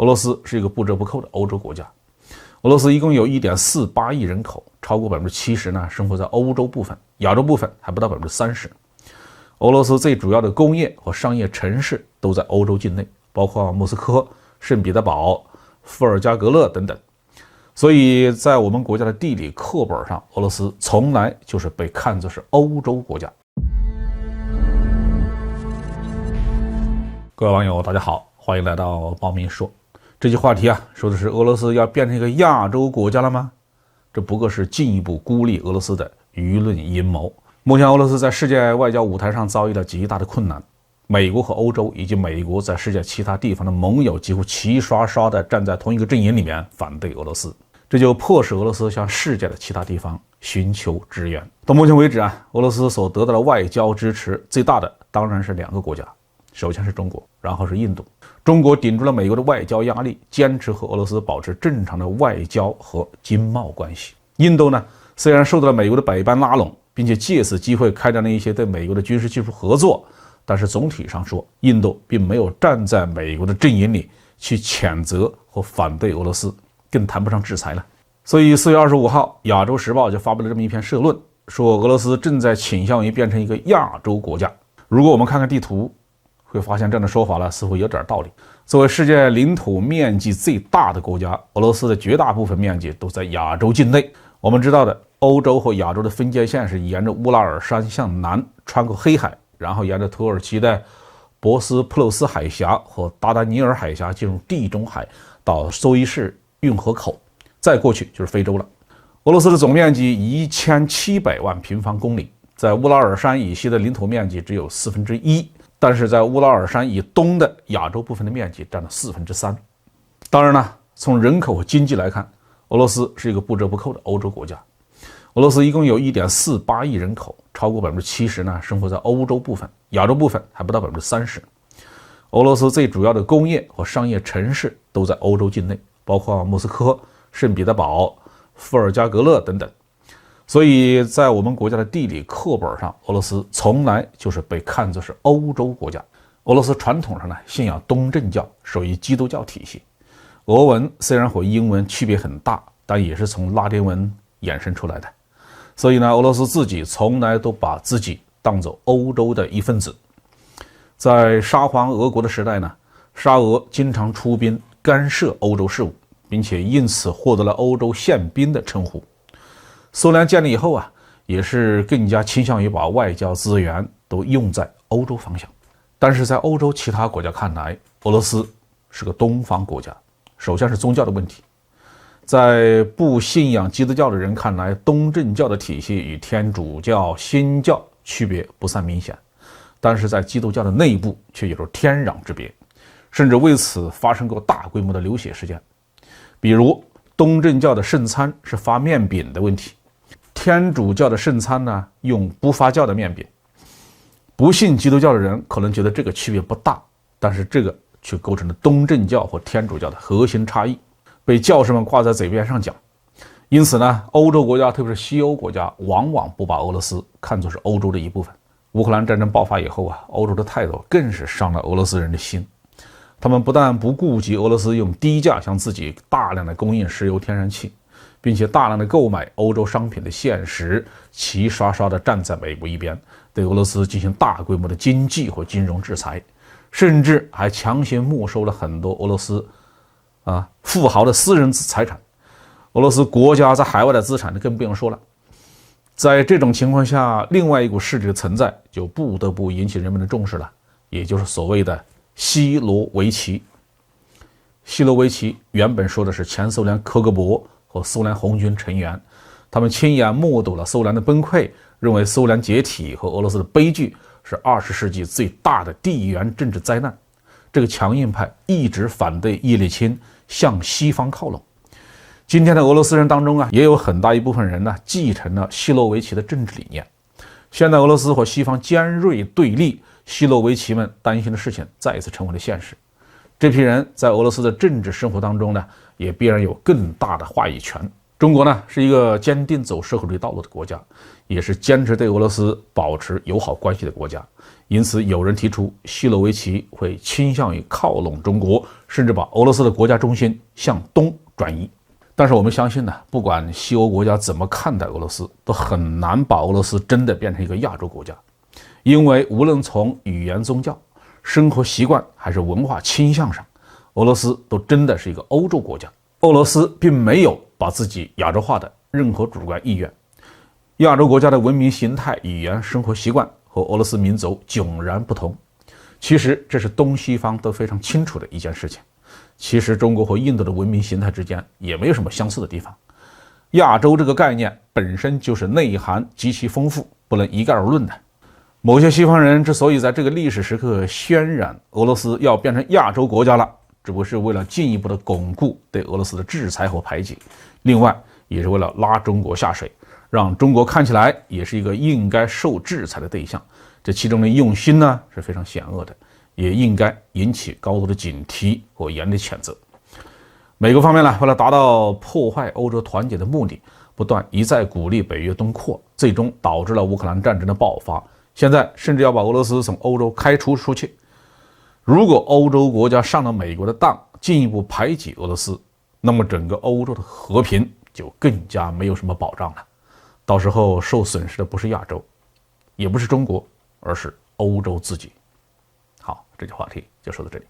俄罗斯是一个不折不扣的欧洲国家。俄罗斯一共有 1.48 亿人口，超过 70% 呢生活在欧洲部分，亚洲部分还不到 30%。俄罗斯最主要的工业和商业城市都在欧洲境内，包括莫斯科、圣彼得堡、伏尔加格勒等等。所以在我们国家的地理课本上，俄罗斯从来就是被看作是欧洲国家。各位网友大家好，欢迎来到猫明说。这期话题说的是俄罗斯要变成一个亚洲国家了吗？这不过是进一步孤立俄罗斯的舆论阴谋。目前俄罗斯在世界外交舞台上遭遇了极大的困难，美国和欧洲以及美国在世界其他地方的盟友几乎齐刷刷地站在同一个阵营里面反对俄罗斯，这就迫使俄罗斯向世界的其他地方寻求支援。到目前为止俄罗斯所得到的外交支持最大的当然是两个国家，首先是中国，然后是印度。中国顶住了美国的外交压力，坚持和俄罗斯保持正常的外交和经贸关系。印度呢，虽然受到了美国的百般拉拢，并且借此机会开展了一些对美国的军事技术合作，但是总体上说，印度并没有站在美国的阵营里去谴责和反对俄罗斯，更谈不上制裁了。所以4月25号，亚洲时报就发布了这么一篇社论，说俄罗斯正在倾向于变成一个亚洲国家。如果我们看看地图，会发现这样的说法似乎有点道理。作为世界领土面积最大的国家，俄罗斯的绝大部分面积都在亚洲境内。我们知道的，欧洲和亚洲的分界线是沿着乌拉尔山向南，穿过黑海，然后沿着土耳其的博斯普鲁斯海峡和达达尼尔海峡进入地中海，到苏伊士运河口，再过去就是非洲了。俄罗斯的总面积1700万平方公里，在乌拉尔山以西的领土面积只有1/4，但是在乌拉尔山以东的亚洲部分的面积占了3/4。当然了，从人口和经济来看，俄罗斯是一个不折不扣的欧洲国家。俄罗斯一共有 1.48 亿人口，超过 70% 呢生活在欧洲部分，亚洲部分还不到 30%。俄罗斯最主要的工业和商业城市都在欧洲境内，包括莫斯科、圣彼得堡、伏尔加格勒等等。所以在我们国家的地理课本上，俄罗斯从来就是被看作是欧洲国家。俄罗斯传统上呢信仰东正教，属于基督教体系。俄文虽然和英文区别很大，但也是从拉丁文衍生出来的。所以呢，俄罗斯自己从来都把自己当作欧洲的一份子。在沙皇俄国的时代呢，沙俄经常出兵干涉欧洲事务，并且因此获得了欧洲宪兵的称呼。苏联建立以后也是更加倾向于把外交资源都用在欧洲方向。但是在欧洲其他国家看来，俄罗斯是个东方国家。首先是宗教的问题，在不信仰基督教的人看来，东正教的体系与天主教、新教区别不算明显，但是在基督教的内部却有着天壤之别，甚至为此发生过大规模的流血事件。比如东正教的圣餐是发面饼的问题，天主教的圣餐呢用不发酵的面饼。不信基督教的人可能觉得这个区别不大，但是这个却构成了东正教和天主教的核心差异，被教士们挂在嘴边上讲。因此呢，欧洲国家特别是西欧国家往往不把俄罗斯看作是欧洲的一部分。乌克兰战争爆发以后欧洲的态度更是伤了俄罗斯人的心。他们不但不顾及俄罗斯用低价向自己大量的供应石油天然气，并且大量的购买欧洲商品的现实，齐刷刷的站在美国一边，对俄罗斯进行大规模的经济和金融制裁，甚至还强行没收了很多俄罗斯富豪的私人财产。俄罗斯国家在海外的资产更不用说了。在这种情况下，另外一股势力的存在就不得不引起人们的重视了，也就是所谓的希罗维奇。希罗维奇原本说的是前苏联科格勃和苏联红军成员，他们亲眼目睹了苏联的崩溃，认为苏联解体和俄罗斯的悲剧是20世纪最大的地缘政治灾难。这个强硬派一直反对叶利钦向西方靠拢。今天的俄罗斯人当中也有很大一部分人继承了希罗维奇的政治理念。现在俄罗斯和西方尖锐对立，希罗维奇们担心的事情再一次成为了现实。这批人在俄罗斯的政治生活当中也必然有更大的话语权，中国呢是一个坚定走社会主义道路的国家，也是坚持对俄罗斯保持友好关系的国家。因此，有人提出希罗维奇会倾向于靠拢中国，甚至把俄罗斯的国家中心向东转移。但是我们相信呢，不管西欧国家怎么看待俄罗斯，都很难把俄罗斯真的变成一个亚洲国家，因为无论从语言、宗教、生活习惯还是文化倾向上，俄罗斯都真的是一个欧洲国家。俄罗斯并没有把自己亚洲化的任何主观意愿。亚洲国家的文明形态、语言、生活习惯和俄罗斯民族迥然不同。其实这是东西方都非常清楚的一件事情。其实中国和印度的文明形态之间也没有什么相似的地方。亚洲这个概念本身就是内涵极其丰富，不能一概而论的。某些西方人之所以在这个历史时刻渲染俄罗斯要变成亚洲国家了，只不过是为了进一步的巩固对俄罗斯的制裁和排挤，另外也是为了拉中国下水，让中国看起来也是一个应该受制裁的对象。这其中的用心呢是非常险恶的，也应该引起高度的警惕和严厉谴责。美国方面呢，为了达到破坏欧洲团结的目的，不断一再鼓励北约东扩，最终导致了乌克兰战争的爆发。现在甚至要把俄罗斯从欧洲开除出去。如果欧洲国家上了美国的当，进一步排挤俄罗斯，那么整个欧洲的和平就更加没有什么保障了。到时候受损失的不是亚洲，也不是中国，而是欧洲自己。好，这期话题就说到这里。